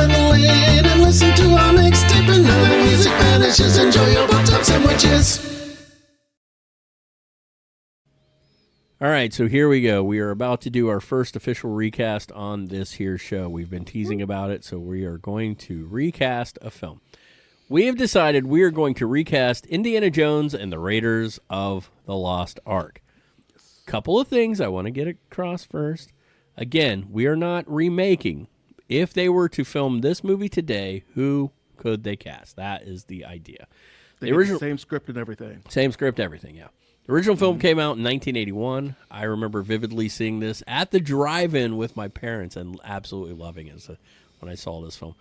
settle in and listen to our mixtape and know the music vanishes. Enjoy your butternut sandwiches. All right, so here we go. We are about to do our first official recast on this here show. We've been teasing about it, so we are going to recast a film. We have decided we are going to recast Indiana Jones and the Raiders of the Lost Ark. Couple of things I want to get across first. Again, we are not remaking. If they were to film this movie today, who could they cast? That is the idea. The original same script and everything. Same script, everything, yeah. The original film came out in 1981. I remember vividly seeing this at the drive-in with my parents and absolutely loving it when I saw this film.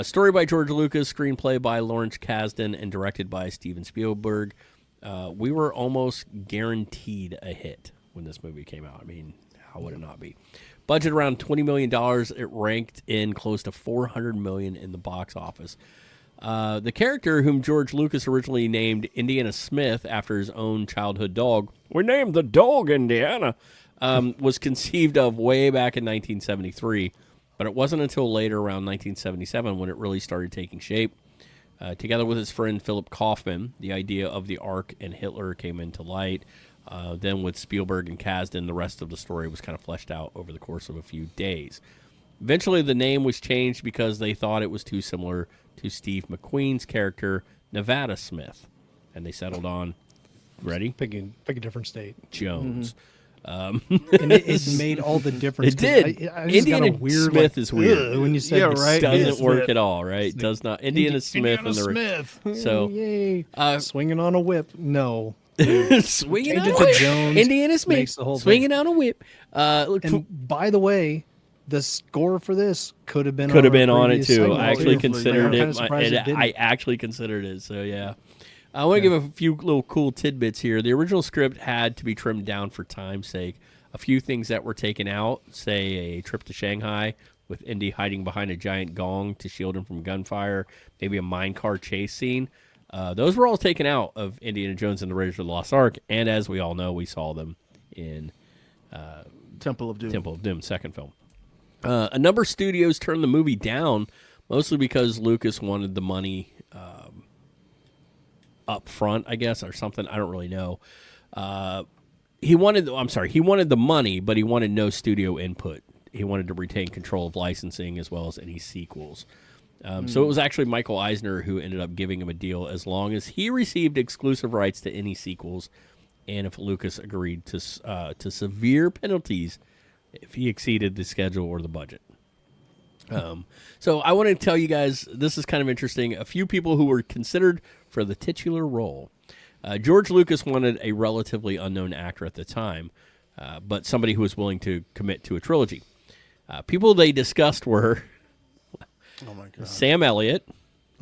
Story by George Lucas, screenplay by Lawrence Kasdan, and directed by Steven Spielberg. We were almost guaranteed a hit when this movie came out. I mean, how would it not be? Budget around $20 million. It ranked in close to $400 million in the box office. The character whom George Lucas originally named Indiana Smith after his own childhood dog, we named the dog Indiana, was conceived of way back in 1973, but it wasn't until later around 1977 when it really started taking shape. Together with his friend Philip Kaufman, the idea of the Ark and Hitler came into light. Then with Spielberg and Kasdan, the rest of the story was kind of fleshed out over the course of a few days. Eventually, the name was changed because they thought it was too similar to Steve McQueen's character, Nevada Smith. And they settled on, ready? Pick a different state. Jones. And it made all the difference. It did. I just Indiana got a weird, Smith is weird. When you said It doesn't Smith. work at all, right? It does not. Indiana Smith. Smith. So, yay. Swinging on a whip. No. swinging Change on it a to whip. Jones Indiana Smith. makes the whole Swinging on a whip. And by the way, the score for this could have been on it previous too. segment, I actually too. considered I'm it. kinda surprised it didn't. I actually considered it. So yeah, I want to give a few little cool tidbits here. The original script had to be trimmed down for time's sake. A few things that were taken out, say a trip to Shanghai with Indy hiding behind a giant gong to shield him from gunfire, maybe a minecart chase scene. Those were all taken out of Indiana Jones and the Raiders of the Lost Ark, and as we all know, we saw them in Temple of Doom, second film. A number of studios turned the movie down, mostly because Lucas wanted the money up front, I guess, or something. I don't really know. He wanted the money, but he wanted no studio input. He wanted to retain control of licensing as well as any sequels. So it was actually Michael Eisner who ended up giving him a deal as long as he received exclusive rights to any sequels, and if Lucas agreed to severe penalties if he exceeded the schedule or the budget. So I want to tell you guys, this is kind of interesting. A few people who were considered for the titular role. George Lucas wanted a relatively unknown actor at the time, but somebody who was willing to commit to a trilogy. People they discussed were Oh my God. Sam Elliott,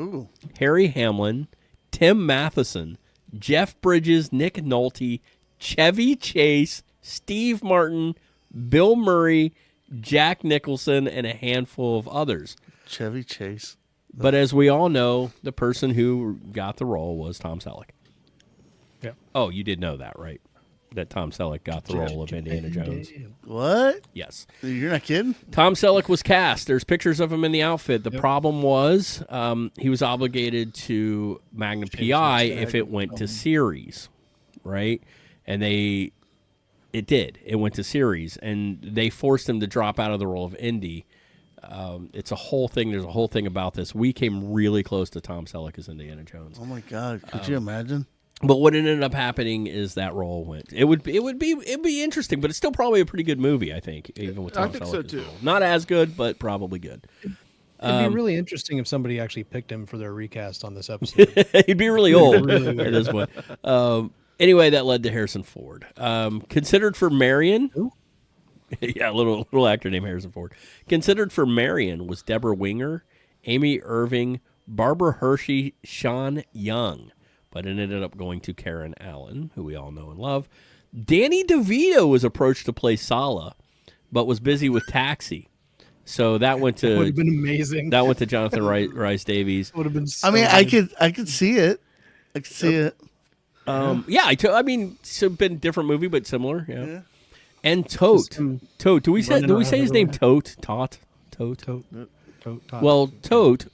Ooh. Harry Hamlin, Tim Matheson, Jeff Bridges, Nick Nolte, Chevy Chase, Steve Martin, Bill Murray, Jack Nicholson, and a handful of others. Chevy Chase. But as we all know, the person who got the role was Tom Selleck. Yeah. Oh, you did know that, right? That Tom Selleck got the role of Indiana Jones. What? Yes. You're not kidding? Tom Selleck was cast. There's pictures of him in the outfit. The problem was he was obligated to Magnum PI if it went to series, right? And it did. It went to series, and they forced him to drop out of the role of Indy. It's a whole thing. There's a whole thing about this. We came really close to Tom Selleck as Indiana Jones. Oh my God! Could you imagine? But what ended up happening is that role went. It'd be interesting, but it's still probably a pretty good movie. I think, even with Tom I think Selleck so as too. well. Not as good, but probably good. It'd be really interesting if somebody actually picked him for their recast on this episode. He'd be really old Really at this point. Anyway, that led to Harrison Ford. Considered for Marion. Yeah, a little actor named Harrison Ford. Considered for Marion was Deborah Winger, Amy Irving, Barbara Hershey, Sean Young. But it ended up going to Karen Allen, who we all know and love. Danny DeVito was approached to play Sala, but was busy with Taxi. So that went to would have been amazing. That went to Jonathan Rhys Davies. Would have been. So I mean, good. I could see it. I could see it. Yeah, I mean, it's been a different movie, but similar. Yeah. And Tote. Tote. Do we say his name? Tote. Tot. Tote? Well, Tote,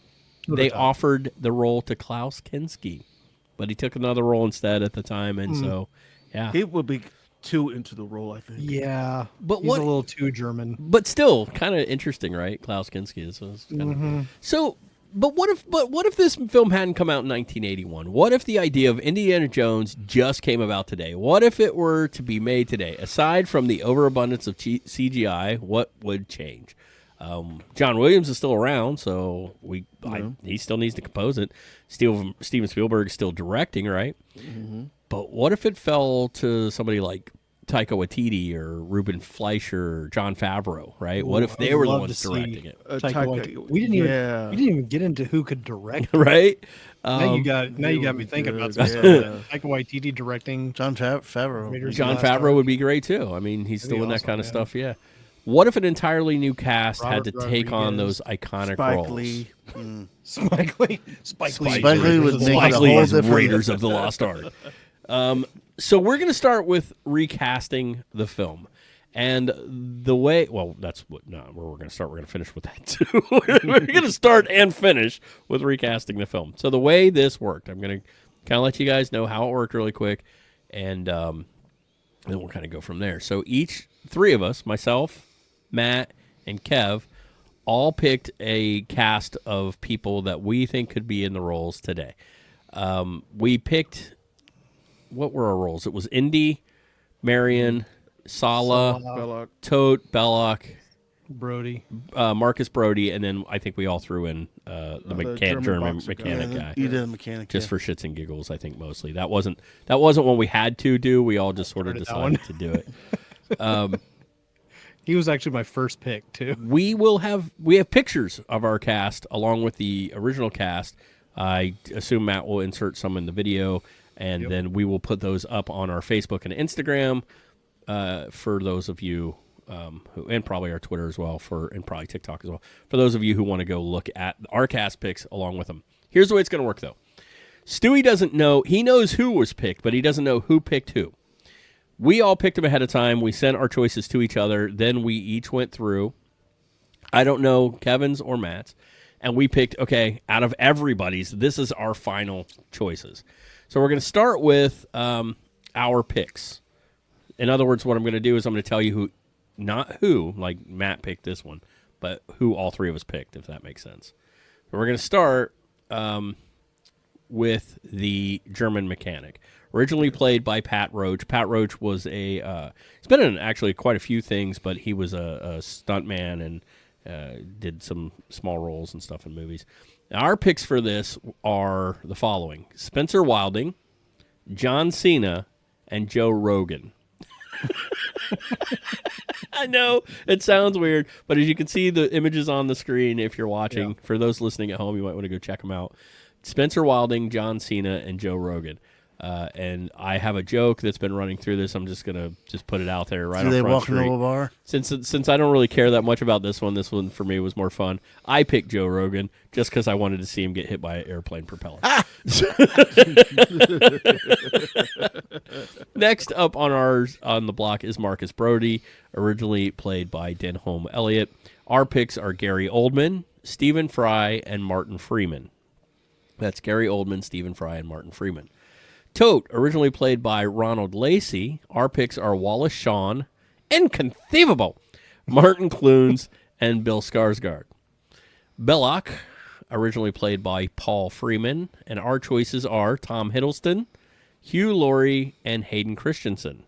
they Tote. offered the role to Klaus Kinski, but he took another role instead at the time, and so yeah. He would be too into the role, I think. Yeah, But he's what- a little too German. But still, kind of interesting, right? Klaus Kinski is so. But what if this film hadn't come out in 1981? What if the idea of Indiana Jones just came about today? What if it were to be made today? Aside from the overabundance of CGI, what would change? John Williams is still around, so he still needs to compose it. Steven Spielberg is still directing, right? But what if it fell to somebody like Taika Waititi or Ruben Fleischer or John Favreau, right? What if I they would were the love ones to see directing it, Taika Taika- Waititi. We yeah. didn't even get into who could direct. right? Now you got me thinking about some yeah. stuff. Taika Waititi directing. John Favreau. Raiders John of the Lost Favreau Ark. would be great too. I mean, he's That'd still be in that awesome, kind of yeah. stuff. Yeah. What if an entirely new cast had Robert to take on Rodriguez. those iconic Spike roles? Lee. Spike Lee. Spike Lee would make it Spike a Lee whole is different- Raiders of the Lost Ark. So we're going to start with recasting the film. And the way, well, that's what, no, where we're going to start. We're going to finish with that too. We're going to start and finish with recasting the film. So the way this worked, I'm going to kind of let you guys know how it worked really quick. And then we'll kind of go from there. So three of us, myself, Matt, and Kev, all picked a cast of people that we think could be in the roles today. We picked, what were our roles? It was Indy, Marion, Sala, Belloc. Tote, Belloc, Brody. Marcus Brody, and then I think we all threw in the German boxer guy. mechanic Yeah, guy. you did a mechanic. Just yeah. for shits and giggles, I think mostly. That wasn't what we had to do. We all just sort of Started that one. decided to do it. He was actually my first pick too. We have pictures of our cast along with the original cast. I assume Matt will insert some in the video, and then we will put those up on our Facebook and Instagram for those of you who, and probably our Twitter as well, and probably TikTok as well, for those of you who want to go look at our cast picks along with them. Here's the way it's going to work, though. Stewie doesn't know. He knows who was picked, but he doesn't know who picked who. We all picked them ahead of time. We sent our choices to each other. Then we each went through. I don't know Kevin's or Matt's. And we picked, okay, out of everybody's, this is our final choices. So we're going to start with our picks. In other words, what I'm going to do is I'm going to tell you not who, like Matt picked this one, but who all three of us picked, if that makes sense. So we're going to start with the German mechanic. Originally played by Pat Roach. Pat Roach was he's been in actually quite a few things, but he was a stuntman and did some small roles and stuff in movies. Now, our picks for this are the following: Spencer Wilding, John Cena, and Joe Rogan. I know it sounds weird, but as you can see the images on the screen, if you're watching, for those listening at home, you might want to go check them out. Spencer Wilding, John Cena, and Joe Rogan. And I have a joke that's been running through this. I'm just gonna put it out there right Do on they Front walk Street. into a bar? Since I don't really care that much about this one for me was more fun. I picked Joe Rogan just because I wanted to see him get hit by an airplane propeller. Next up on the block is Marcus Brody, originally played by Denholm Elliott. Our picks are Gary Oldman, Stephen Fry, and Martin Freeman. That's Gary Oldman, Stephen Fry, and Martin Freeman. Tote, originally played by Ronald Lacey. Our picks are Wallace Shawn, inconceivable, Martin Clunes, and Bill Skarsgård. Belloc, originally played by Paul Freeman. And our choices are Tom Hiddleston, Hugh Laurie, and Hayden Christensen.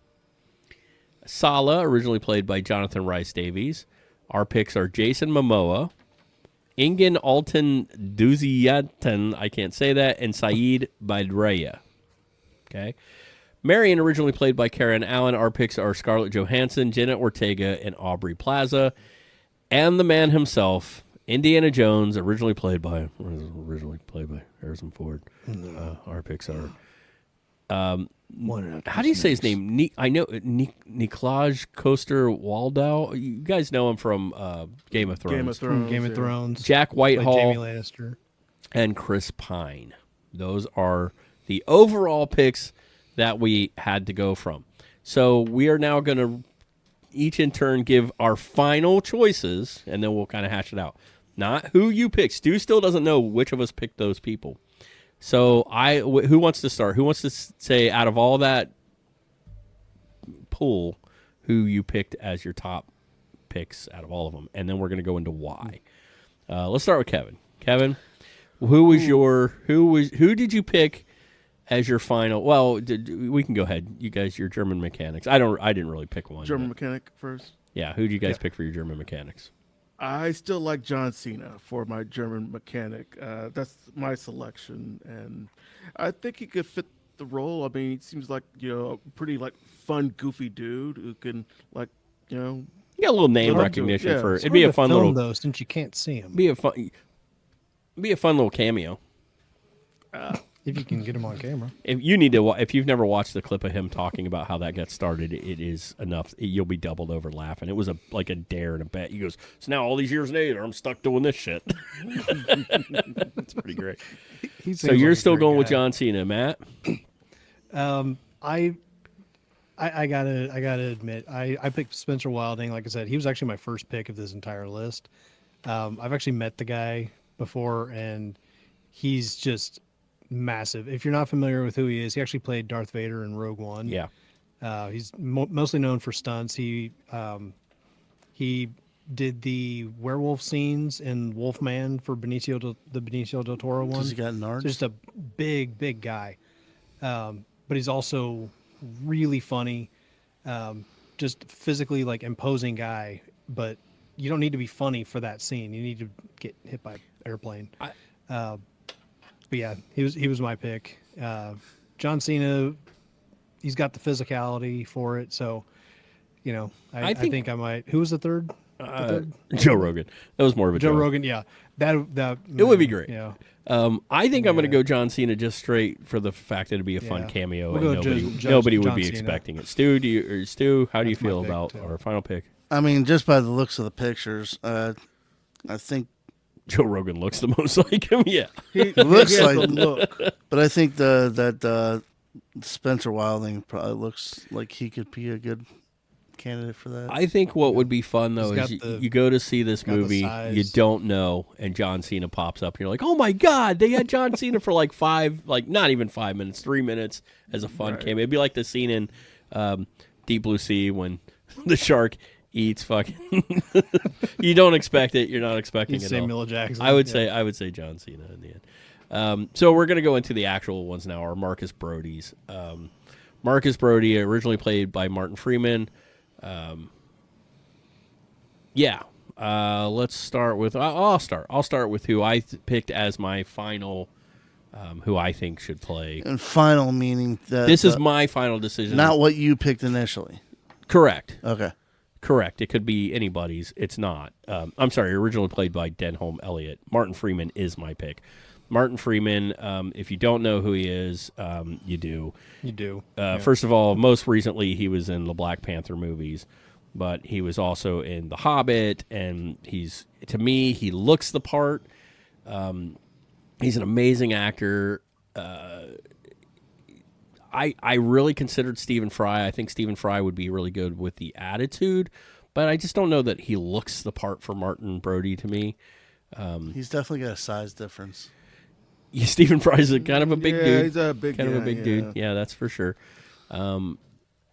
Sala, originally played by Jonathan Rhys Davies. Our picks are Jason Momoa, Ingen Alton Duziatan, I can't say that, and Saeed Badreya. Okay. Marion, originally played by Karen Allen. Our picks are Scarlett Johansson, Jenna Ortega, and Aubrey Plaza. And the man himself, Indiana Jones, originally played by Harrison Ford. Our picks are... how do you say his name? I know Nikolaj Coster-Waldau. You guys know him from Game of Thrones. Game of Thrones. Game of yeah. Thrones. Jack Like Whitehall Jamie Lannister. and Chris Pine. Those are the overall picks that we had to go from. So we are now going to each in turn give our final choices, and then we'll kind of hash it out. not who you pick. Stu still doesn't know which of us picked those people. So who wants to start? Who wants to say out of all that pool, who you picked as your top picks out of all of them, and then we're going to go into why. Let's start with Kevin. Kevin, who did you pick as your final? Well, we can go ahead. You guys, your German mechanics. I didn't really pick one. German mechanic first. Yeah, who did you guys pick for your German mechanics? I still like John Cena for my German mechanic. That's my selection, and I think he could fit the role. I mean, he seems like a pretty fun, goofy dude who can You got a little name Live up to it, recognition yeah. for It's it'd be a hard to fun film, little though, since you can't see him. be a fun little cameo. If you can get him on camera. If you've never watched the clip of him talking about how that got started, it is enough. You'll be doubled over laughing. It was like a dare and a bet. He goes, "So now all these years later, I'm stuck doing this shit." It's pretty great. So you're still going with John Cena, Matt? I gotta admit, I picked Spencer Wilding. Like I said, he was actually my first pick of this entire list. I've actually met the guy before, and he's just massive. If you're not familiar with who he is, he actually played Darth Vader in Rogue One. Yeah. He's mostly known for stunts. He did the werewolf scenes in Wolfman for the Benicio del Toro one. Does he got nards? Just a big guy. But he's also really funny, just physically imposing guy. But you don't need to be funny for that scene. You need to get hit by an airplane. But yeah, he was my pick. John Cena, he's got the physicality for it. So, I think I might. Who was the third? Joe Rogan. That was more of a Joe joke. Rogan. Yeah, that It would be great. Yeah. I think I'm going to go John Cena just straight for the fact that it'd be a fun Yeah. cameo We'll and go nobody would John be Cena. expecting it. Stu, how do you That's my feel pick, about too. our final pick? I mean, just by the looks of the pictures, I think, Joe Rogan looks the most like him. Yeah. He looks has like- the look. but I think that Spencer Wilding probably looks like he could be a good candidate for that. I think what would be fun though He's is got the- you go to see this got the movie, size. you don't know, and John Cena pops up, and you're like, "Oh my god, they had John Cena for not even 5 minutes, 3 minutes as a fun cameo." It'd be like the scene in Deep Blue Sea when the shark eats fucking. You don't expect it. You're not expecting He's it. At all. Samuel L. Jackson. I would Yeah. say John Cena in the end. So we're gonna go into the actual ones now. Our Marcus Brody's. Marcus Brody, originally played by Martin Freeman. Let's start with. I'll start with who I picked as my final. Who I think should play. and final meaning that This is my final decision. not what you picked initially. Correct. Okay. Correct. It could be anybody's. It's not. I'm sorry. Originally played by Denholm Elliott. Martin Freeman is my pick. Martin Freeman. If you don't know who he is, you do. You do. First of all, most recently he was in the Black Panther movies, but he was also in The Hobbit, and to me he looks the part. He's an amazing actor. I really considered Stephen Fry. I think Stephen Fry would be really good with the attitude, but I just don't know that he looks the part for Martin Brody to me. He's definitely got a size difference. Yeah, Stephen Fry's a kind of a big Yeah, dude. he's a big kind of a guy, big yeah. dude. Yeah, that's for sure.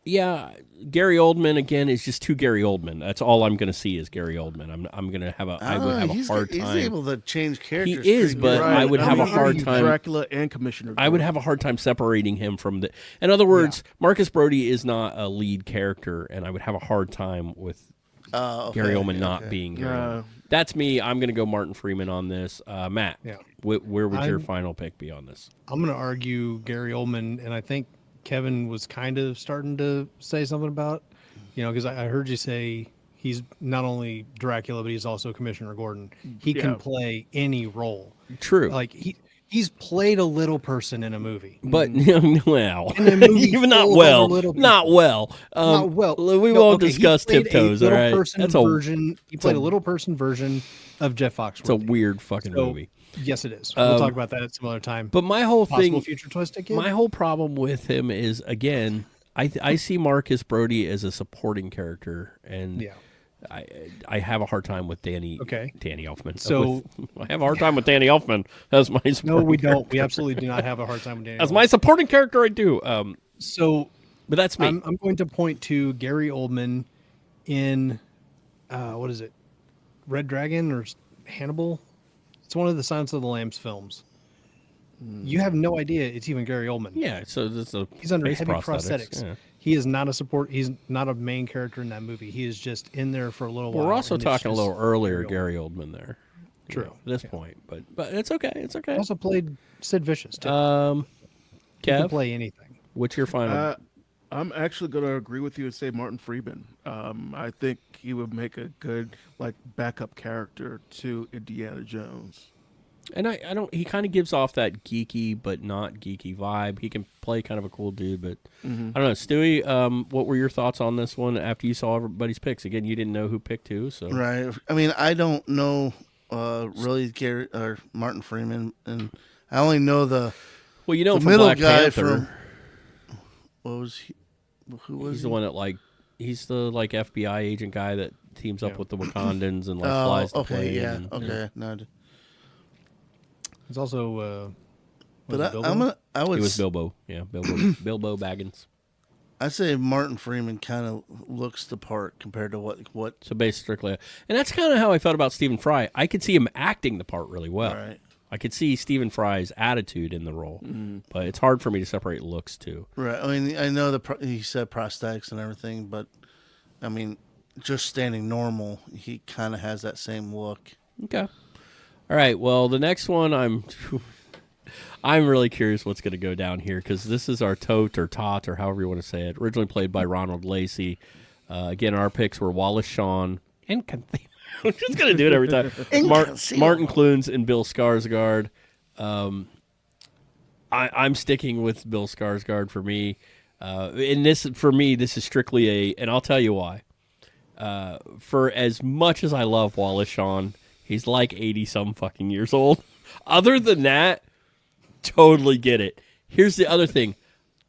Gary Oldman again is just too Gary Oldman. That's all I'm going to see is Gary Oldman. I would have a hard He's time. able to change characters. is, pretty but good. I would have a hard he's time- Dracula and Commissioner. I would Gordon. have a hard time separating him from the. In other words, Marcus Brody is not a lead character, and I would have a hard time with Okay, Gary Oldman okay. not being Gary. Yeah. Oldman. That's me. I'm going to go Martin Freeman on this. Matt, Yeah. where would your I'm- final pick be on this? I'm going to argue Gary Oldman, and I think Kevin was kind of starting to say something about, because I heard you say he's not only Dracula, but he's also Commissioner Gordon. He Yeah. can play any role. True. Like he's played a little person in a movie. But well, In a movie even not full of well, other little not people. well. Not well. We No, won't okay, he discuss played a tiptoes. All little right, person version. He played a little person version of Jeff Foxworthy. it's a weird fucking So, movie. Yes, it is. We'll talk about that at some other time. But my whole Possible thing, future twist ticket. my whole problem with him is again, I see Marcus Brody as a supporting character, and Yeah. I have a hard time with Danny Elfman. So- I have a hard time with Danny Elfman as my No, supporting we don't. character. We absolutely do not have a hard time with Daniel. As my supporting character, I do. So But that's me. I'm going to point to Gary Oldman in what is it? Red Dragon or Hannibal? It's one of the Silence of the Lambs films. You have no idea it's even Gary Oldman. Yeah, so this is He's under face heavy prosthetics. prosthetics. Yeah. He is not a support. He's not a main character in that movie. He is just in there for a little while. We're also and it's talking a just little earlier, Gary Gary Oldman there. you True. know, at this point, but it's okay. It's okay. He also played Sid Vicious too. He can Kev, play anything. what's your final? I'm actually going to agree with you and say Martin Freeman. I think he would make a good like backup character to Indiana Jones. And I don't. He kind of gives off that geeky but not geeky vibe. He can play kind of a cool dude, but I don't know. Stewie, what were your thoughts on this one after you saw everybody's picks? Again, you didn't know who picked who, so Right. I mean, I don't know really Gary or Martin Freeman, and I only know the well, you know, the him from middle Black guy Panther. from what was he? Who was He's he? the one that he's the FBI agent guy that teams up Yeah. with the Wakandans and Oh, flies the okay, plane. yeah, and, okay. No, He's also. but was it Bilbo? I'm gonna. I would. He was Bilbo. Yeah, Bilbo Baggins. I say Martin Freeman kind of looks the part compared to what. So basically, and that's kind of how I felt about Stephen Fry. I could see him acting the part really well. Right. I could see Stephen Fry's attitude in the role, but it's hard for me to separate looks too. Right. I mean, I know he said prosthetics and everything, but I mean, just standing normal, he kind of has that same look. Okay. All right. Well, the next one, I'm really curious what's going to go down here because this is our Tote or Tot or however you want to say it. Originally played by Ronald Lacey. Again, our picks were Wallace Shawn and I'm just going to do it every time. Martin Clunes and Bill Skarsgård. I'm sticking with Bill Skarsgård for me. And this is strictly and I'll tell you why. For as much as I love Wallace Shawn, he's like 80-some fucking years old. Other than that, totally get it. Here's the other thing.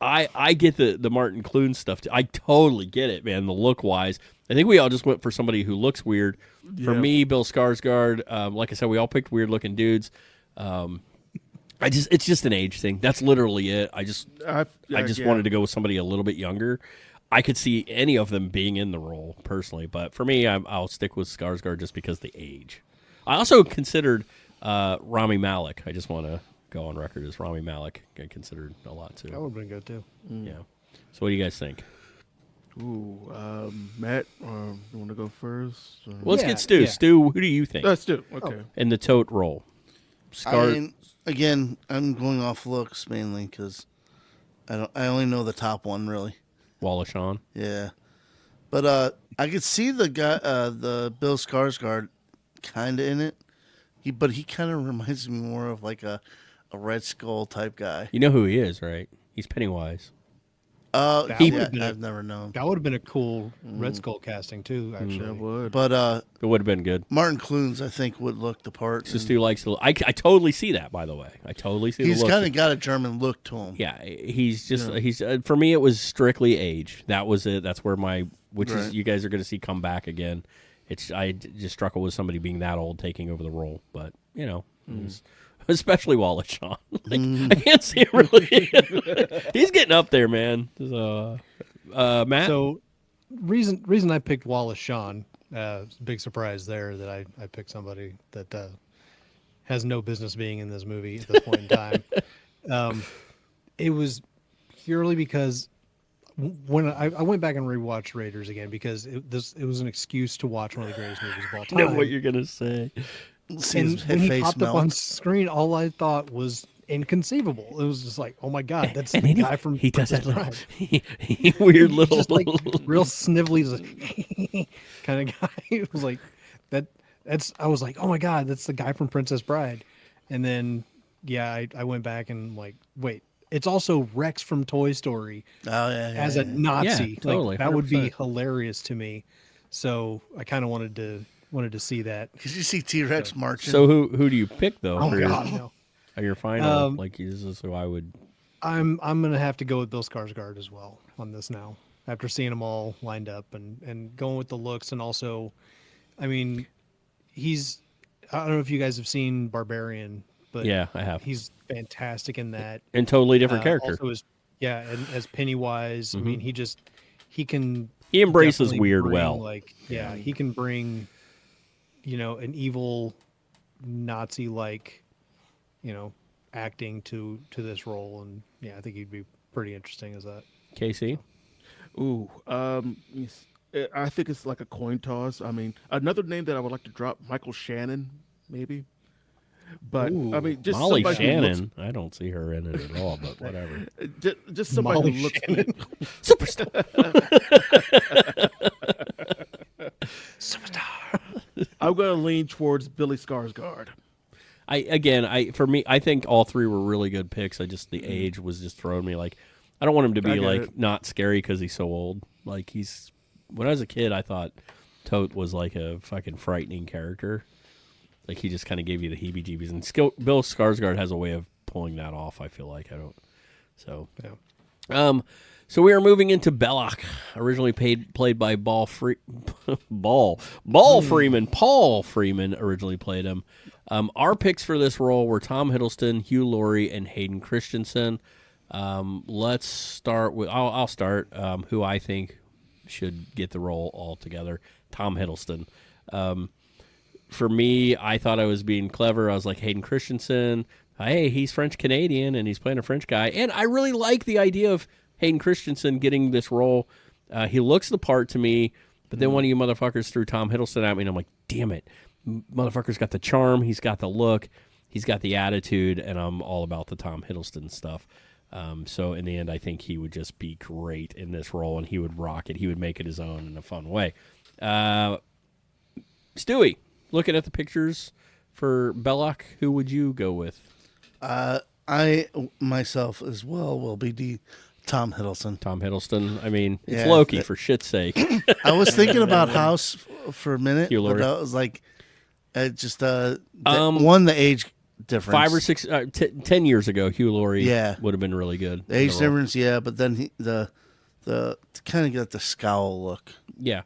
I get the Martin Clunes stuff too. I totally get it, man, the look-wise. I think we all just went for somebody who looks weird. For me, Bill Skarsgård, like I said, we all picked weird-looking dudes. It's just an age thing. That's literally it. I just wanted to go with somebody a little bit younger. I could see any of them being in the role personally, but for me, I'll stick with Skarsgård just because of the age. I also considered Rami Malek. I just want to go on record as Rami Malek. I considered a lot too. That would have been good too. Yeah. So what do you guys think? Ooh, Matt, you want to go first? Or- Well, let's Yeah, get Stu. yeah. Stu, who do you think Let's do. Okay. in the Tote role? I mean, again, I'm going off looks mainly because I only know the top one really. Wallace Shawn. Yeah, but I could see the guy, the Bill Skarsgård, kind of in it. But he kind of reminds me more of like a Red Skull type guy. You know who he is, right? He's Pennywise. That Yeah, would've been I've never known. That would have been a cool Red Skull casting too. Actually, That would. But It would have been good. Martin Clunes, I think, would look the part. So and Stu likes the. I totally see that. By the way, I totally see. he's the look. kind of got a German look to him. Yeah, he's just he's for me. It was strictly age. That was it. That's where which is Right. you guys are going to see come back again. I just struggle with somebody being that old taking over the role, but you know, especially Wallace Shawn. I can't see him really. He's getting up there, man. So, Matt. So, reason I picked Wallace Shawn, big surprise there that I picked somebody that has no business being in this movie at this point in time. It was purely because when I went back and rewatched Raiders again because it was an excuse to watch one of the greatest movies of all I time. know what you're gonna say. See And his when he face popped melt. up on screen, all I thought was inconceivable. It was just like, oh my god, that's And the then guy from he does that Princess little Bride. weird He's little just like real snivelly like, kind of guy. It was like that. I was like, oh my god, that's the guy from Princess Bride. And then I went back and like, wait, it's also Rex from Toy Story Oh yeah, as a Nazi. Yeah, Like, totally, that would be 100%. hilarious to me. So I kind of wanted to see that. Did you see T-Rex marching? So who do you pick though? Oh for god, no. your final? Um, Like this is who I would. I'm gonna have to go with Bill Skarsgård as well on this now. after seeing them all lined up and going with the looks. And also, I mean, I don't know if you guys have seen Barbarian, but Yeah, I have. he's fantastic in that. And totally different character. Also and as Pennywise, I mean, he can. He embraces definitely weird bring, well. Like, he can bring, an evil Nazi-like, acting to this role, and I think he'd be pretty interesting as that. KC? Ooh, I think it's like a coin toss. I mean, another name that I would like to drop, Michael Shannon, maybe. But I mean, just Molly somebody Shannon. I don't see her in it at all, but whatever. who looks, just somebody Molly who looks Superstar. I'm going to lean towards Billy Skarsgård. I think all three were really good picks. The age was just throwing me like, I don't want him to be get like it. not scary because he's so old. Like when I was a kid, I thought Tote was like a fucking frightening character. Like he just kind of gave you the heebie-jeebies. And Bill Skarsgård has a way of pulling that off. I feel like So we are moving into Belloc, originally played by Paul Freeman originally played him. Our picks for this role were Tom Hiddleston, Hugh Laurie, and Hayden Christensen. Let's start with I'll start. Who I think should get the role altogether, Tom Hiddleston. For me, I thought I was being clever. I was like, Hayden Christensen, hey, he's French-Canadian, and he's playing a French guy. And I really like the idea of Hayden Christensen getting this role. He looks the part to me, but then one of you motherfuckers threw Tom Hiddleston at me, and I'm like, damn it. Motherfucker's got the charm, he's got the look, he's got the attitude, and I'm all about the Tom Hiddleston stuff. So in the end, I think he would just be great in this role, and he would rock it. He would make it his own in a fun way. Stewie, looking at the pictures for Belloc, who would you go with? I myself as well will be Tom Hiddleston. Tom Hiddleston. I mean, it's Yeah, Loki, for shit's sake. I was thinking about House for a minute, Hugh Laurie. but I was like, one, the age difference. 5 or 6, 10 years ago, Hugh Laurie Yeah. would have been really good. The age in the role. difference, but then the kind of got the scowl look. Yeah.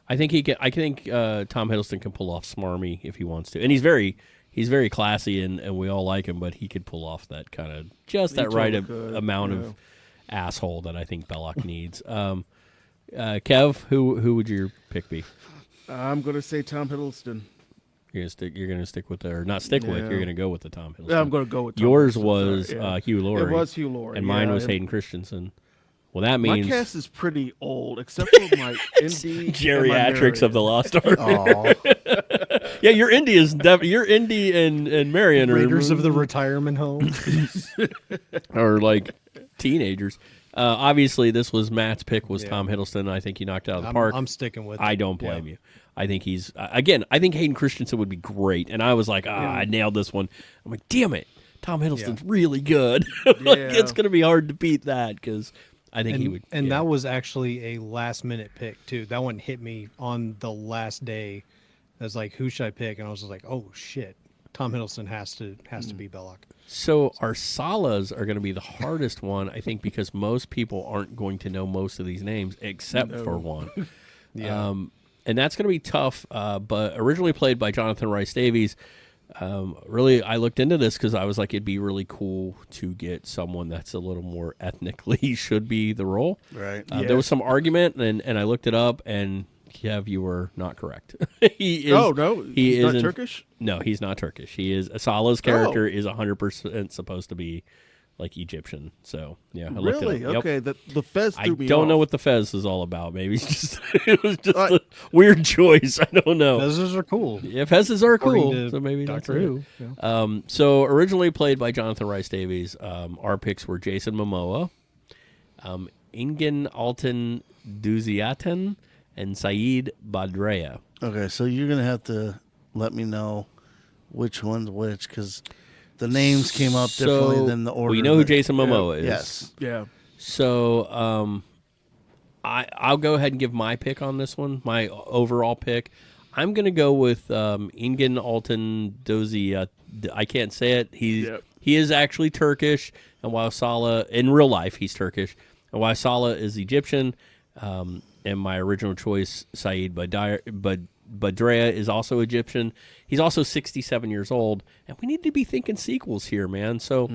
I think he can. I think Tom Hiddleston can pull off smarmy if he wants to, and he's very classy, and we all like him. But he could pull off that kind of just that right totally could, amount of asshole that I think Belloc needs. Kev, who would your pick be? I'm going to say Tom Hiddleston. You're gonna stick with or not stick with. Yeah. You're gonna go with the Tom Hiddleston. Yeah, I'm going to go with Tom Yours Hiddleston, was sorry, yeah. Hugh Laurie. It was Hugh Laurie. and mine yeah, was and Hayden Christensen. Well, that My means cast is pretty old, except for my indie geriatrics of the Lost Ark. Oh, Yeah, your indie is your indie and Marion are Raiders of the Retirement Home. or like teenagers. Obviously, this was Matt's pick was Yeah. Tom Hiddleston. I think he knocked it out of the park. I'm sticking with it. I don't blame you. I think he's again. I think Hayden Christensen would be great, and I was like, I nailed this one. I'm like, damn it, Tom Hiddleston's really good. Like, Yeah. it's gonna be hard to beat that because I think he would. And yeah. that was actually a last minute pick too. That one hit me on the last day. I was like, who should I pick? And I was just like, oh shit, Tom Hiddleston has to be Belloc. So our Salas are going to be the hardest one, I think, because most people aren't going to know most of these names except for one. Yeah. And that's going to be tough. But originally played by Jonathan Rhys Davies. Really, I looked into this because I was like, it'd be really cool to get someone that's a little more ethnically should be the role. right. There was some argument, and I looked it up, and Kev, you were not correct. He is. Oh no, he he's not isn't- Turkish. No, he's not Turkish. He is Sala's character is 100% supposed to be like Egyptian. So yeah, I looked Really? it up. Yep. Okay, the Fez I threw me don't know off. what the Fez is all about. Maybe it's just it was just a weird choice. I don't know. Those are cool. Yeah, Fezes are According cool, to so maybe that's Doctor it. Who. Yeah. So originally played by Jonathan Rhys Davies, our picks were Jason Momoa, Ingen Alton Duziatan, and Saeed Badrea. Okay, so you're gonna have to let me know which one's which because the names came up differently So, than the order. we know who that- Jason Momoa is. Yes. Yeah. So I'll go ahead and give my pick on this one, my overall pick. I'm going to go with Ingen Alton Dozy. I can't say it. He is actually Turkish, and while Sala, in real life, he's Turkish. And while Sala is Egyptian, And my original choice, Saeed Badrea, is also Egyptian. He's also 67 years old, and we need to be thinking sequels here, man. So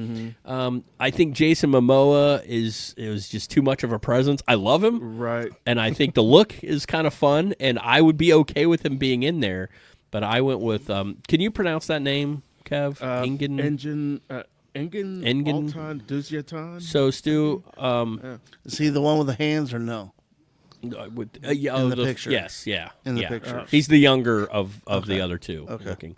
I think Jason Momoa is just too much of a presence. I love him, Right. and I think the look is kind of fun, and I would be okay with him being in there. But I went with, can you pronounce that name, Kev? Engin? Engin Altan Duzyatan. So, Stu, Is he the one with the hands or no? in the picture. Yes, yeah. In the yeah. picture. He's the younger of the other two. Okay. Looking.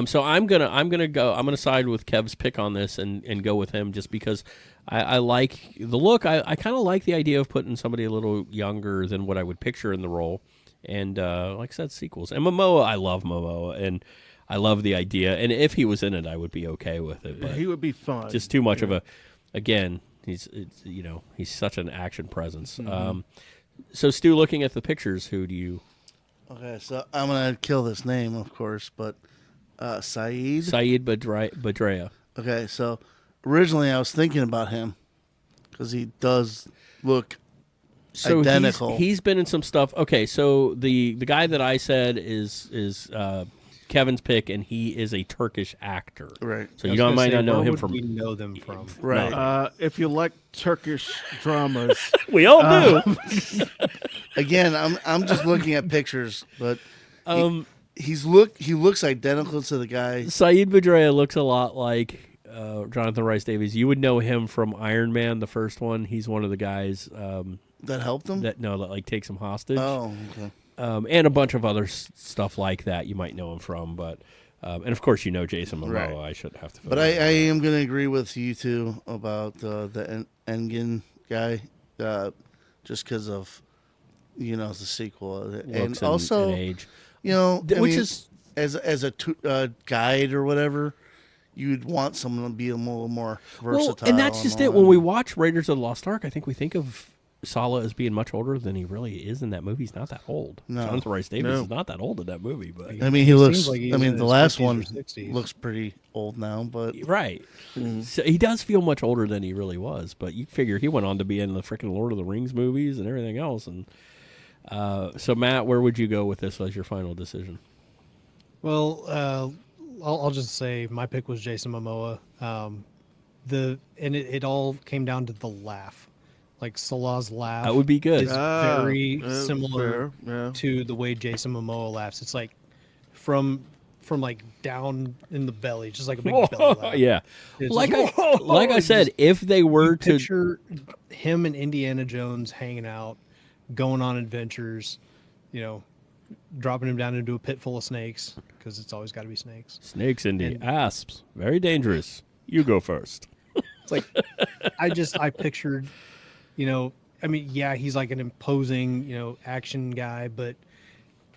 So I'm gonna side with Kev's pick on this and go with him just because I like the look. I kind of like the idea of putting somebody a little younger than what I would picture in the role. And like I said, sequels. And Momoa, I love Momoa, and I love the idea. And if he was in it, I would be okay with it. But He would be fun. just too much of a. Again, he's such an action presence. So Stu, looking at the pictures, who do you? Okay, so I'm gonna kill this name, of course, but Saeed. Saeed Badrea. Okay, so originally I was thinking about him because he does look So identical. he's been in some stuff. Okay, so the guy that I said is Kevin's pick, and he is a Turkish actor. Right. So I you was gonna might say, not know where him would from. we know them from? Right. If you like Turkish dramas, We all do. Again, I'm just looking at pictures, but he looks identical to the guy. Saeed Badrea looks a lot like Jonathan Rhys Davies. You would know him from Iron Man, the first one. He's one of the guys That helped him. that like takes him hostage. Oh, okay. And a bunch of other stuff like that you might know him from, but and of course you know Jason Momoa. Right. I shouldn't have to. But I am going to agree with you two about the Engin guy, just because of the sequel looks and also and age, which is as a guide or whatever, you'd want someone to be a little more versatile. well, and that's just all it. When that. we watch Raiders of the Lost Ark, I think we think of Sallah as being much older than he really is in that movie. He's not that old. No. Jonathan Rhys Davies No. is not that old in that movie, but I mean, he looks. seems like he's I mean, in the his last 50s or one 60s. looks pretty old now, but right. So he does feel much older than he really was. But you figure he went on to be in the freaking Lord of the Rings movies and everything else. And so, Matt, where would you go with this as your final decision? Well, I'll just say my pick was Jason Momoa. It all came down to the laugh, like Salah's laugh. That would be good. Is very similar fair, yeah. to the way Jason Momoa laughs. It's like from like down in the belly, just like a big belly laugh. Yeah. It's Like just, I said, if they were to picture him and Indiana Jones hanging out, going on adventures, dropping him down into a pit full of snakes because it's always got to be snakes. snakes in the And- asps, very dangerous. You go first. It's like I pictured, I mean, yeah, he's like an imposing, action guy, but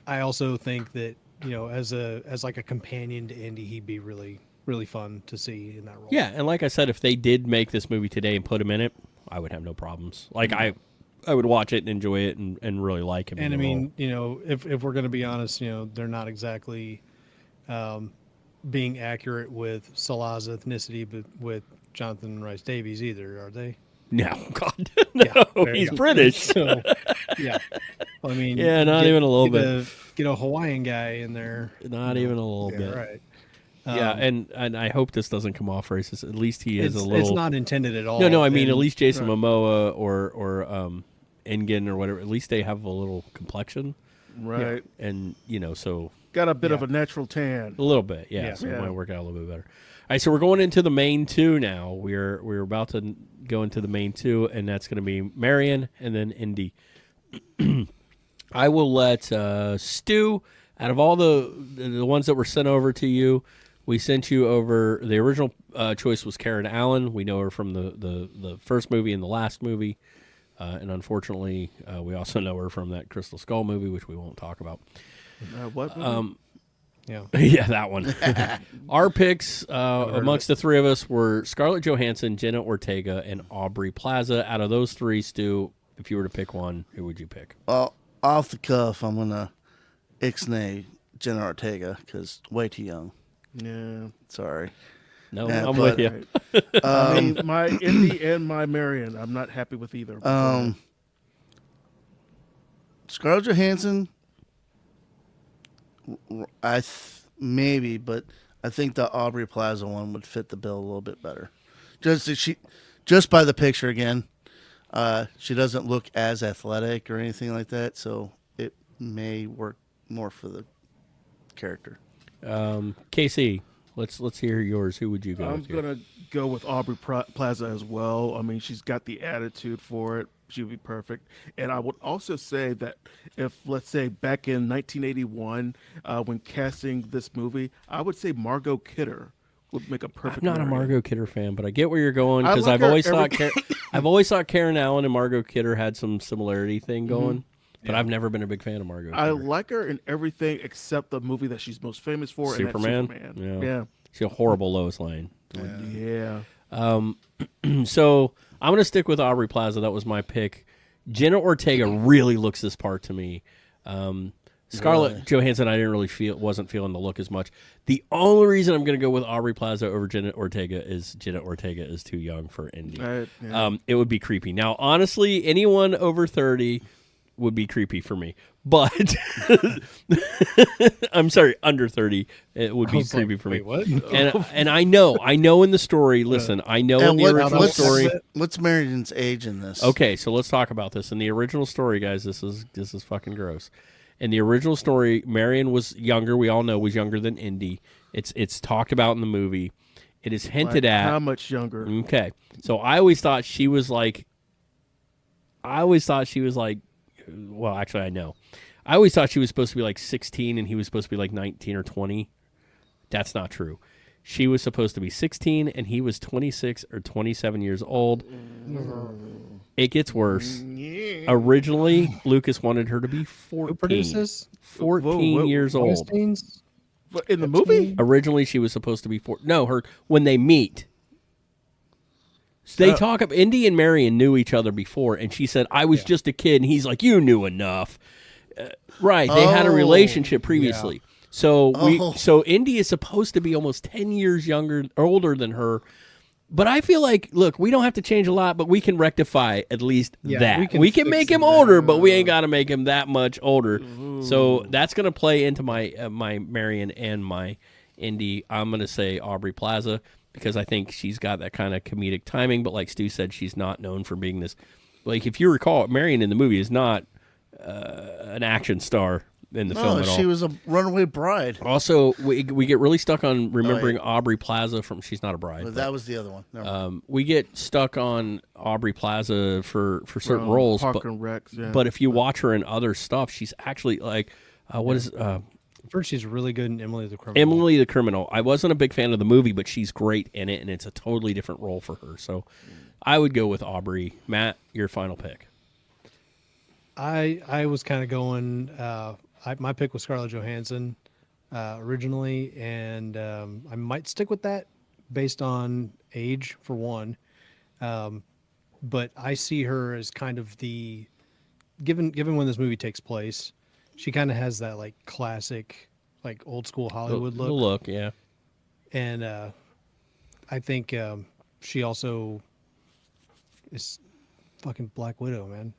I also think that, as like a companion to Indy, he'd be really, really fun to see in that role. Yeah, and like I said, if they did make this movie today and put him in it, I would have no problems. Like I would watch it and enjoy it and really like him. And I in the role. mean, if we're going to be honest, they're not exactly being accurate with Salah's ethnicity, but with Jonathan Rhys Davies either, are they? no, God, no, there you he's go. British. So, yeah. I mean, Yeah, not even a little bit. Get a Hawaiian guy in there. Not even a little Yeah, bit. right. Yeah, and I hope this doesn't come off racist. At least he is It's, a little. it's not intended at all. No, I mean and- at least Jason Momoa or Engin or whatever. At least they have a little complexion, Right. and so Got a bit of Yeah. a natural tan. a little bit, yeah. Yeah. So it Yeah. might work out a little bit better. All right, so we're going into the main two now. We're about to go into the main two, and that's going to be Marion and then Indy. I will let Stu. Out of all the ones that were sent over to you, we sent you over. The original choice was Karen Allen. We know her from the first movie and the last movie, and unfortunately, we also know her from that Crystal Skull movie, which we won't talk about. What? Yeah. Yeah, that one. Our picks amongst the three of us were Scarlett Johansson, Jenna Ortega, and Aubrey Plaza. Out of those three, Stu, if you were to pick one, who would you pick? well, off the cuff, I'm gonna ixnay Jenna Ortega because way too young. Yeah. Sorry. No, Yeah, I'm but- with you. I mean, my Indy and my Marion, I'm not happy with either. Scarlett Johansson, maybe, but I think the Aubrey Plaza one would fit the bill a little bit better. Just by the picture again, she doesn't look as athletic or anything like that, so it may work more for the character. KC, let's hear yours. Who would you go I'm with? here? gonna go with Aubrey Plaza as well. I mean, she's got the attitude for it. She would be perfect. And I would also say that if, let's say, back in 1981, when casting this movie, I would say Margot Kidder would make a perfect. I'm not a Marion. Margot Kidder fan, but I get where you're going I because like I've her always every- thought I've always thought Karen Allen and Margot Kidder had some similarity thing going, but I've never been a big fan of Margot. I Kidder. like her in everything except the movie that she's most famous for, Superman? and that's Superman. Yeah. She's a horrible Lois Lane. Yeah. So I'm going to stick with Aubrey Plaza. That was my pick. Jenna Ortega really looks this part to me. Scarlett Johansson, I wasn't feeling the look as much. The only reason I'm going to go with Aubrey Plaza over Jenna Ortega is too young for Indy. Yeah. It would be creepy. Now, honestly, anyone over 30 would be creepy for me. But I'm sorry, under 30, it would be creepy for me. What? And I know in the story. Listen, I know in the original story. What's Marion's age in this? Okay, so let's talk about this. In the original story, guys, this is fucking gross. In the original story, Marion was younger. We all know was younger than Indy. It's talked about in the movie. It is hinted Like, at. how much younger? Okay, so I always thought she was like. Well, actually, I know. I always thought she was supposed to be like 16 and he was supposed to be like 19 or 20. That's not true. She was supposed to be 16 and he was 26 or 27 years old. It gets worse. Originally, Lucas wanted her to be 14. Who produces? 14 years old. Weinstein's? But in the movie? Originally, she was supposed to be 4. No, when they meet. So they talk up. Indy and Marion knew each other before, and she said, "I was just a kid," and he's like, "You knew enough." Right? They had a relationship previously. So Indy is supposed to be almost 10 years older than her. But I feel like, look, we don't have to change a lot, but we can rectify at least that. We can fix make him that. older, but we ain't got to make him that much older. So that's going to play into my my Marion and my Indy. I'm going to say Aubrey Plaza because I think she's got that kind of comedic timing. But like Stu said, she's not known for being this. Like, if you recall, Marion in the movie is not an action star in the film at all. She was a runaway bride. Also, we get really stuck on remembering Aubrey Plaza from. She's not a bride. But that was the other one. Never mind. We get stuck on Aubrey Plaza for certain roles, Park but and Recs, yeah. but if you watch her in other stuff, she's actually like First, she's really good in Emily the Criminal. Emily the Criminal. I wasn't a big fan of the movie, but she's great in it, and it's a totally different role for her. So I would go with Aubrey. Matt, your final pick. I was kind of going. My pick was Scarlett Johansson originally, and I might stick with that based on age for one. But I see her as kind of the given when this movie takes place, she kind of has that like classic, like old school Hollywood The look. look, yeah. And I think she also is fucking Black Widow, man.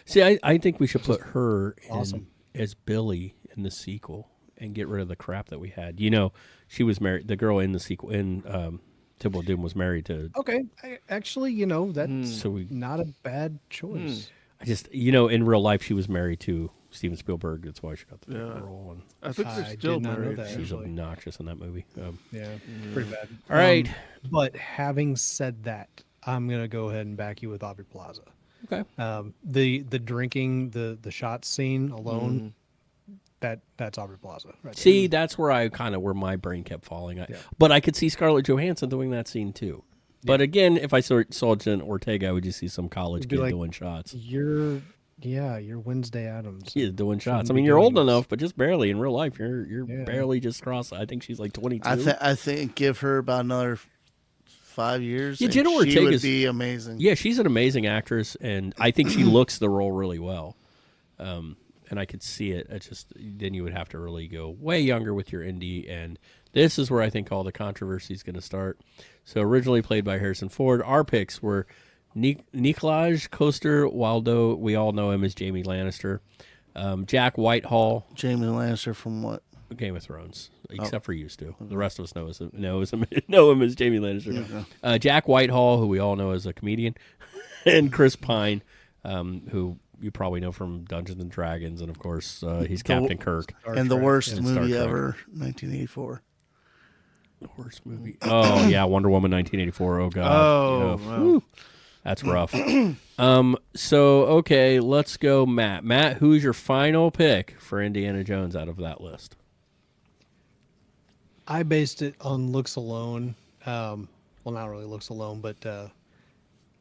See, I think we should put her awesome. as Billy in the sequel and get rid of the crap that we had. You know, she was married. The girl in the sequel in Temple of Doom was married to. Okay, actually, that's So we. not a bad choice. I just, in real life, she was married to Steven Spielberg. That's why she got the role. And I think they're I still did not know married. that. she's Actually. obnoxious in that movie. Yeah, pretty bad. All right. But having said that, I'm gonna go ahead and back you with Aubrey Plaza. Okay. The drinking, the shot scene alone, that's Aubrey Plaza. Right See, that's where where my brain kept falling. But I could see Scarlett Johansson doing that scene too. But again, if I saw Jen Ortega, I would just see some college kid like- doing shots. You're Wednesday Addams. He is doing shots. I Shouldn't mean, be you're old doing this. enough, but just barely in real life. You're Yeah. barely just crossed. I think she's like 22. I think give her about another 5 years. Yeah, and Jenna she Ortega's- would be amazing. Yeah, she's an amazing actress, and I think she looks the role really well. And I could see it. It's just then you would have to really go way younger with your indie, and this is where I think all the controversy is going to start. So originally played by Harrison Ford, our picks were Nikolaj Coster-Waldau. We all know him as Jamie Lannister. Jack Whitehall, Jamie Lannister from what? Game of Thrones, except for you, Stu. The rest of us know him as Jamie Lannister. Jack Whitehall, who we all know as a comedian, and Chris Pine, who you probably know from Dungeons and Dragons, and of course he's Captain Kirk. And the worst and Star movie Trek. ever, 1984. The worst movie. Oh yeah, Wonder Woman 1984. Oh god. Oh, Yeah. wow. Whew. That's rough. So okay, let's go, Matt. Matt, who's your final pick for Indiana Jones out of that list? I based it on looks alone. Well, not really looks alone, but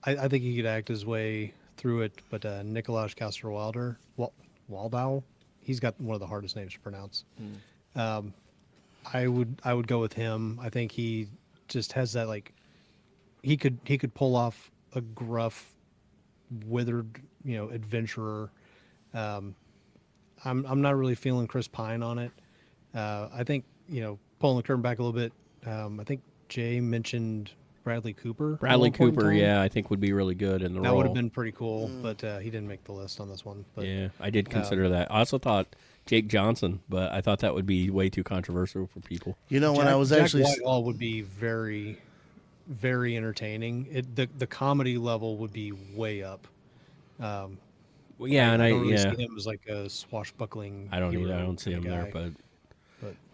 I think he could act his way through it. But Nicholas Coster-Waldau, Waldau, he's got one of the hardest names to pronounce. I would go with him. I think he just has that, like, he could pull off a gruff, withered, adventurer. I'm not really feeling Chris Pine on it. I think, pulling the curtain back a little bit, I think Jay mentioned Bradley Cooper. at Bradley one point in Cooper, time. yeah, I think would be really good in the That role. would have been pretty cool, but he didn't make the list on this one. But Yeah, I did consider that. I also thought Jake Johnson, but I thought that would be way too controversial for people. You know, when I was Jack actually Whitehall would be very, very entertaining. The comedy level would be way up. Well, yeah, and I don't really yeah, see him as like a swashbuckling. I don't hero either. I don't see him kinda there, guy. but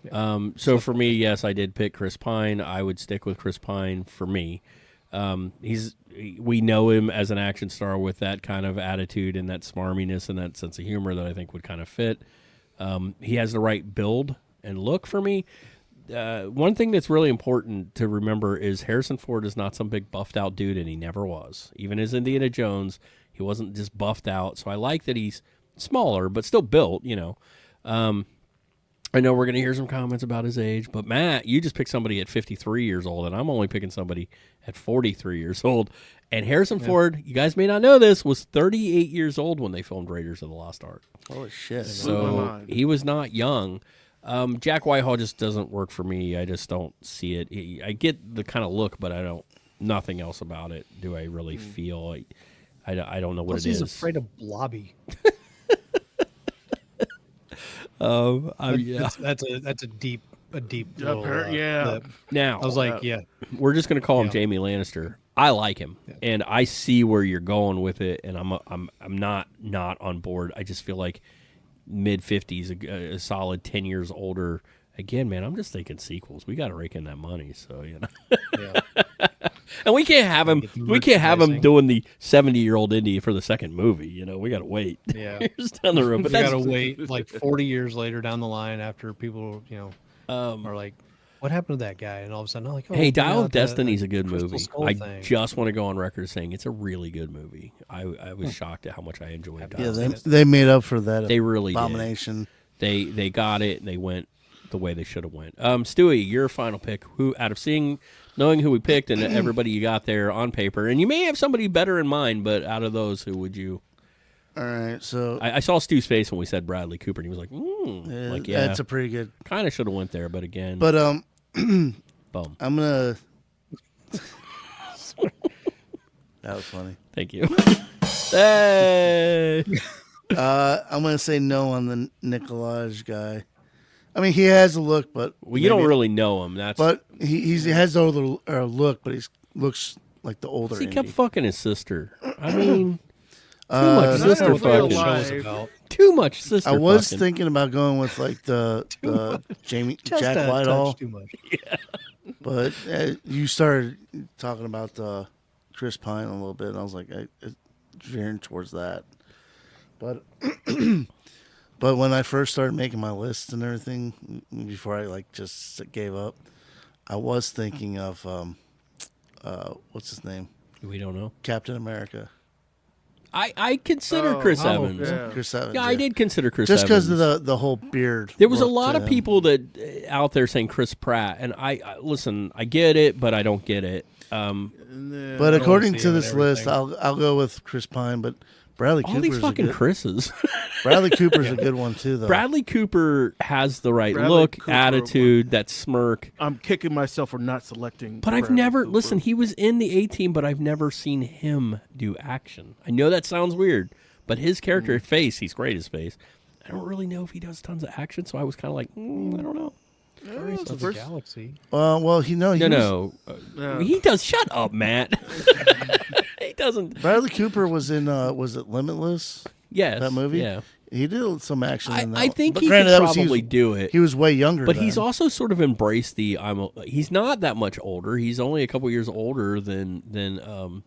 yeah. so for me, yes, I did pick Chris Pine. I would stick with Chris Pine for me. We know him as an action star with that kind of attitude and that smarminess and that sense of humor that I think would kind of fit. He has the right build and look for me. One thing that's really important to remember is Harrison Ford is not some big buffed out dude, and he never was. Even as Indiana Jones, he wasn't just buffed out. So I like that he's smaller, but still built, I know we're going to hear some comments about his age, but Matt, you just picked somebody at 53 years old, and I'm only picking somebody at 43 years old. And Harrison Ford, you guys may not know this, was 38 years old when they filmed Raiders of the Lost Ark. holy shit. Blew my So mind. he was not young. Jack Whitehall just doesn't work for me. I just don't see it. I get the kind of look, but I don't. Nothing else about it do I really feel. I don't know what Plus it is. he's afraid of Blobby. Yeah. That's a deep little, yeah. lip. Now I was like, yeah, we're just gonna call him Yeah. Jamie Lannister. I like him, and I see where you're going with it, and I'm not on board. I just feel like mid 50s, a solid 10 years older. Again, man, I'm just thinking sequels. We got to rake in that money, so yeah. And we can't have him. Get the We can't have him merchandising. doing the 70-year-old indie for the second movie. We got to wait. Yeah. Years down the road. We But that's gotta wait like 40 years later down the line after people, are like, what happened to that guy? And all of a sudden, I'm like, oh, Hey, yeah, Dial of the Destiny's a good Crystal movie. Skull I thing. just want to go on record saying it's a really good movie. I was shocked at how much I enjoyed Dial Yeah, of they, Destiny. they made up for that They really did. abomination. They got it and they went the way they should have went. Stewie, your final pick. Who out of knowing who we picked and everybody you got there on paper, and you may have somebody better in mind, but out of those, who would you? All right, so I saw Stu's face when we said Bradley Cooper, and he was like, like yeah, that's a pretty good. kind of should have went there, but again, But boom. I'm gonna. That was funny. Thank you. Hey. I'm gonna say no on the Nicolaj guy. I mean, he has a look, but Well, you don't maybe- really know him. That's But he has the older look, but he looks like the older. he kept Indy. fucking his sister. I mean, too Uh, much sister Not in real fucking. life. Show us about. Too much sister. I was fucking. thinking about going with like the Jamie Just Jack a touch Whitehall, too much. but you started talking about the Chris Pine a little bit, and I was like, I veering towards that. But but when I first started making my lists and everything, before I like just gave up, I was thinking of what's his name, We don't know. Captain America, I consider Chris Evans. yeah. Chris Evans. Yeah, I did consider Chris just Evans. because of the whole beard. There was a look lot to of him. people that out there saying Chris Pratt, and I listen. I get it, but I don't get it. But according see to him and this list, everything. I'll go with Chris Pine. But Bradley all Cooper's these a fucking good. Chris's. Bradley Cooper's a good one too, though. Bradley Cooper has the right Bradley look, Cooper attitude, that smirk. I'm kicking myself for not selecting. But I've Bradley never Cooper. listen. He was in the A-Team, but I've never seen him do action. I know that sounds weird, but his character face, he's great. His face I don't really know if he does tons of action, so I was kind of like, I don't know. Guardians of the Galaxy. Well, No. He does. Shut up, Matt. He doesn't. Bradley Cooper was in. Was it Limitless? Yes. That movie. Yeah. He did some action in that. I think But he granted, could that was- probably do it. He was way younger. But then. he's also sort of embraced the he's not that much older. He's only a couple years older than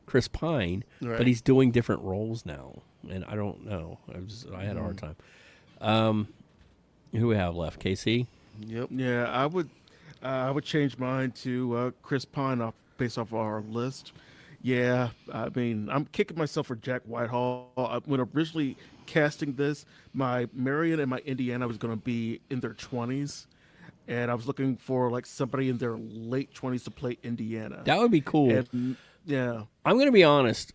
Chris Pine, Right. but he's doing different roles now. And I don't know. I had a hard time. Who we have left? KC? Yep. Yeah, I would change mine to Chris Pine based off our list. Yeah, I mean, I'm kicking myself for Jack Whitehall. When originally casting this, my Marion and my Indiana was going to be in their 20s, and I was looking for like somebody in their late 20s to play Indiana. That would be cool. And, yeah, I'm going to be honest.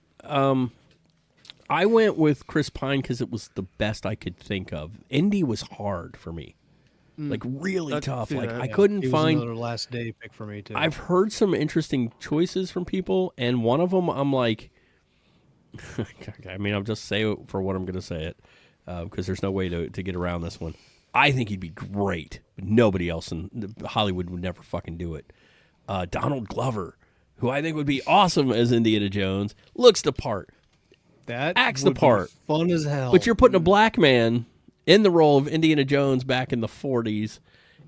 I went with Chris Pine because it was the best I could think of. Indy was hard for me. Like really I can tough. see like that. I Yeah, couldn't He was find another last day pick for me too. I've heard some interesting choices from people, and one of them I'm like, I mean, I'll just say it for what I'm going to say it, because there's no way to get around this one. I think he'd be great, but nobody else in Hollywood would never fucking do it. Donald Glover, who I think would be awesome as Indiana Jones, looks the part, that acts the would be part. fun as hell. But you're putting a black man in the role of Indiana Jones back in the 40s,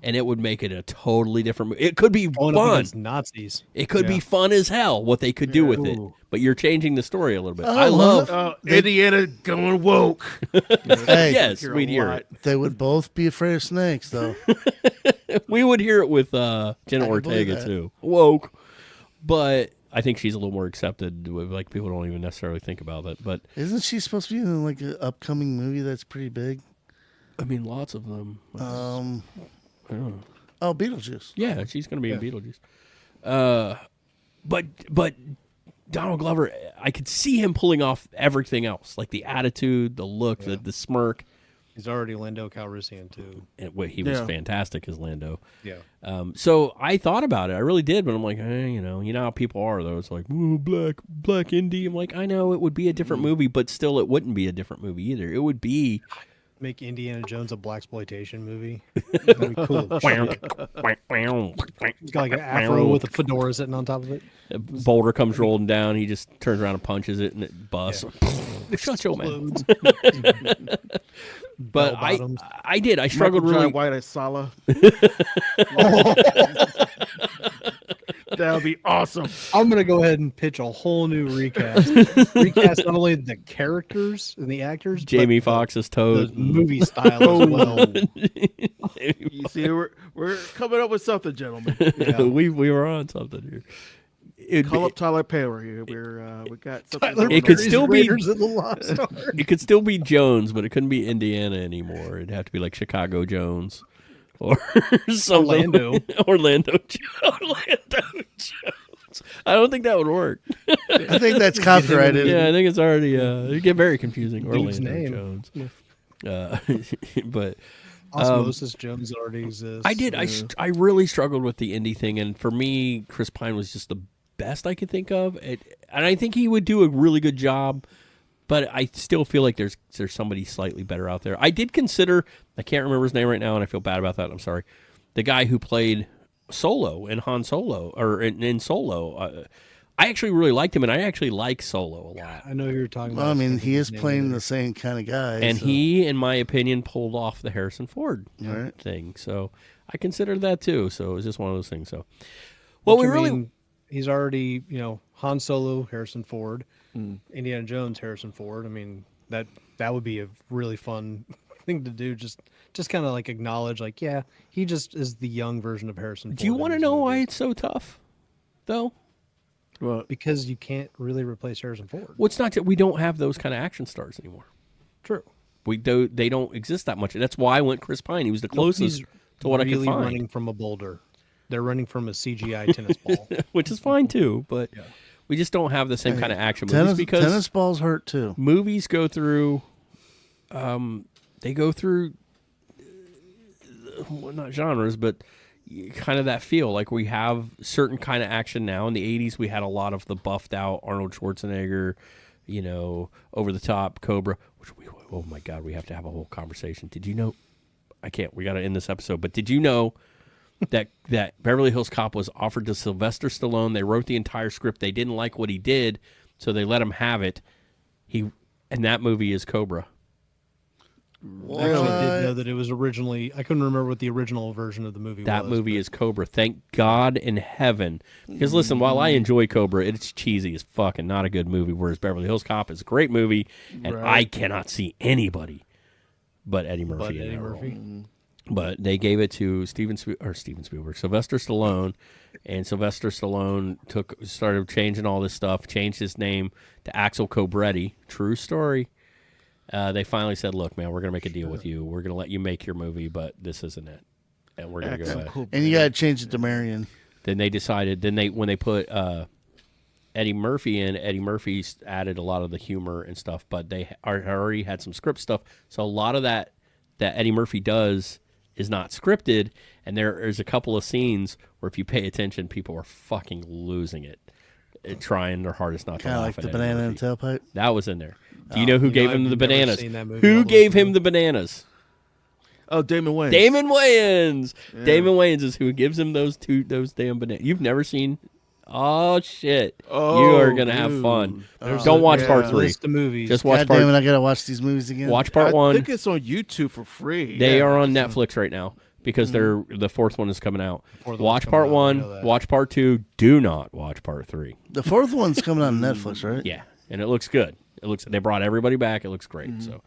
and it would make it a totally different movie. It could be going up fun. against Nazis. It could be Yeah. fun as hell what they could do with it, Ooh. but you're changing the story a little bit. Oh, I love. Indiana going woke. Hey, Yes, Hear a we'd hear lot. it. they would both be afraid of snakes, though. We would hear it with Jenna can believe Ortega that. too. Woke, but I think she's a little more accepted. Like people don't even necessarily think about it. But Isn't she supposed to be in like an upcoming movie that's pretty big? I mean, lots of them. Oh, Beetlejuice. Yeah, she's going to be in Beetlejuice. But Donald Glover, I could see him pulling off everything else, like the attitude, the look, the smirk. He's already Lando Calrissian too. And he was Yeah. fantastic as Lando. Yeah. So I thought about it. I really did, but I'm like, you know how people are though. It's like, ooh, black indie. I'm like, I know it would be a different movie, but still, it wouldn't be a different movie either. It would be Make Indiana Jones a blaxploitation movie. That'd be cool. He's got like an afro with a fedora sitting on top of it. A boulder comes rolling down. He just turns around and punches it, and it busts. Shut your mouth. But Bell-bottoms. I did. I struggled Michael really. Jai White as Sala. That would be awesome. I'm gonna go ahead and pitch a whole new recast. Recast not only the characters and the actors, Jamie but Foxx's the Toad. movie style as well. You see, we're coming up with something, gentlemen. Yeah. we were on something here. It'd Call be- up Tyler Perry here. We got something. Tyler going It could on. Perry's still be- Raiders of the Lost Ark. It could still be Jones, but it couldn't be Indiana anymore. It'd have to be like Chicago Jones or something. Orlando Jones. I don't think that would work. I think that's copyrighted. Yeah, I think it's already. It'd get very confusing. Dude's Orlando name. Jones. But Osmosis Jones already exists. I did. I really struggled with the indie thing, and for me, Chris Pine was just the best I could think of. And I think he would do a really good job. But I still feel like there's somebody slightly better out there. I did consider, I can't remember his name right now, and I feel bad about that. I'm sorry. The guy who played Solo in Han Solo, or in Solo. I actually really liked him, and I actually like Solo a lot. I know who you're talking Well, about. I mean, can't he think is of his name playing either. the same kind of guy. And so- he, in my opinion, pulled off the Harrison Ford Right. thing. So I considered that too. So it was just one of those things. So, well, Which, we I really. mean, he's already, Han Solo, Harrison Ford, Hmm. Indiana Jones, Harrison Ford. I mean, that would be a really fun thing to do. Just kind of like acknowledge, like, yeah, he just is the young version of Harrison Ford. Do you in want to these know why movies. it's so tough, though? Well, Because you can't really replace Harrison Ford. Well, it's not that we don't have those kind of action stars anymore. True. They don't exist that much. That's why I went Chris Pine. He was the closest He's to what I could really find, running from a boulder. They're running from a CGI tennis ball. which is fine too. But we just don't have the same kind of action movies tennis, because tennis balls hurt too. movies go through. They go through. Well, not genres, but kind of that feel. Like we have certain kind of action now. In the 80s, we had a lot of the buffed out Arnold Schwarzenegger, over the top Cobra. Oh my God, we have to have a whole conversation. Did you know? I can't. We got to end this episode. But did you know that Beverly Hills Cop was offered to Sylvester Stallone? They wrote the entire script. They didn't like what he did, so they let him have it. And that movie is Cobra. I actually did know that it was originally. I couldn't remember what the original version of the movie was. That movie is Cobra. Thank God in heaven. Because listen, while I enjoy Cobra, it's cheesy as fuck and not a good movie. Whereas Beverly Hills Cop is a great movie, and I cannot see anybody but Eddie Murphy in that role. But they gave it to Steven Spielberg, Sylvester Stallone, and Sylvester Stallone started changing all this stuff, changed his name to Axel Cobretti. True story. They finally said, "Look, man, we're going to make a deal with you. We're going to let you make your movie, but this isn't it, and we're going to go ahead." And you got to change it to Marion. Then they decided. When they put Eddie Murphy in, Eddie Murphy added a lot of the humor and stuff, but they already had some script stuff. So a lot of that Eddie Murphy does is not scripted, and there's a couple of scenes where if you pay attention, people are fucking losing it, trying their hardest not to Kind of laugh like at the Eddie banana Murphy. and tailpipe. That was in there. Do you know who gave him the I've never bananas? seen that movie all Who the gave way him through. the bananas? Oh, Damon Wayans. Damon Wayans. Yeah. Damon Wayans is who gives him those damn bananas. You've never seen? Oh shit! You are gonna have fun. Don't watch part 3. List of movies. Just watch God part. damn it, I got to watch these movies again. Watch part I 1. think it's on YouTube for free. They Yeah. are on Netflix right now because the 4th one is coming out. Fourth Watch one's part coming out, I know 1. that. Watch part 2. Do not watch part 3. The 4th one's coming on Netflix, right? Yeah, and it looks good. They brought everybody back. It looks great. So,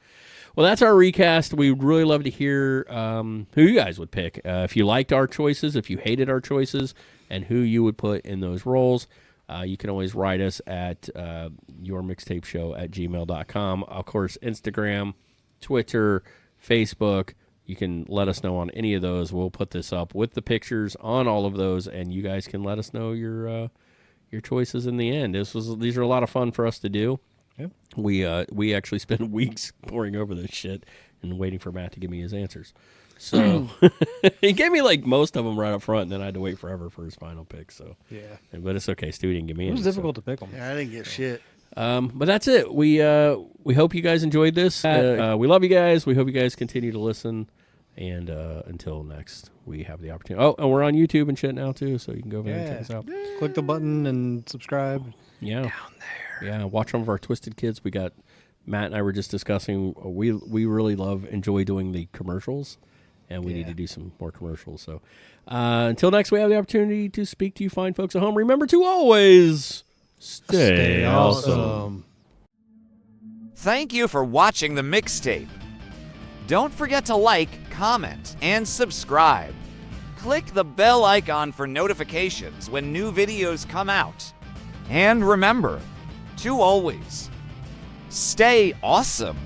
well, that's our recast. We would really love to hear who you guys would pick. If you liked our choices, if you hated our choices, and who you would put in those roles. You can always write us at yourmixtapeshow@gmail.com. Of course, Instagram, Twitter, Facebook. You can let us know on any of those. We'll put this up with the pictures on all of those, and you guys can let us know your choices in the end. These are a lot of fun for us to do. Yep. We actually spend weeks poring over this shit and waiting for Matt to give me his answers. So he gave me like most of them right up front, and then I had to wait forever for his final pick. So Yeah. but it's okay. Stu didn't give me It was any, so. difficult to pick them. Yeah, I didn't get shit. But that's it. We hope you guys enjoyed this. We love you guys. We hope you guys continue to listen. And until next, we have the opportunity. Oh, and we're on YouTube and shit now too, so you can go over there and check us out. Click the button and subscribe. Yeah, down there. Yeah, watch some of our Twisted Kids. We got Matt and I were just discussing. We really enjoy doing the commercials, and we need to do some more commercials. So until next, we have the opportunity to speak to you fine folks at home. Remember to always stay awesome. Thank you for watching the mixtape. Don't forget to like, comment, and subscribe. Click the bell icon for notifications when new videos come out. And remember to always stay awesome.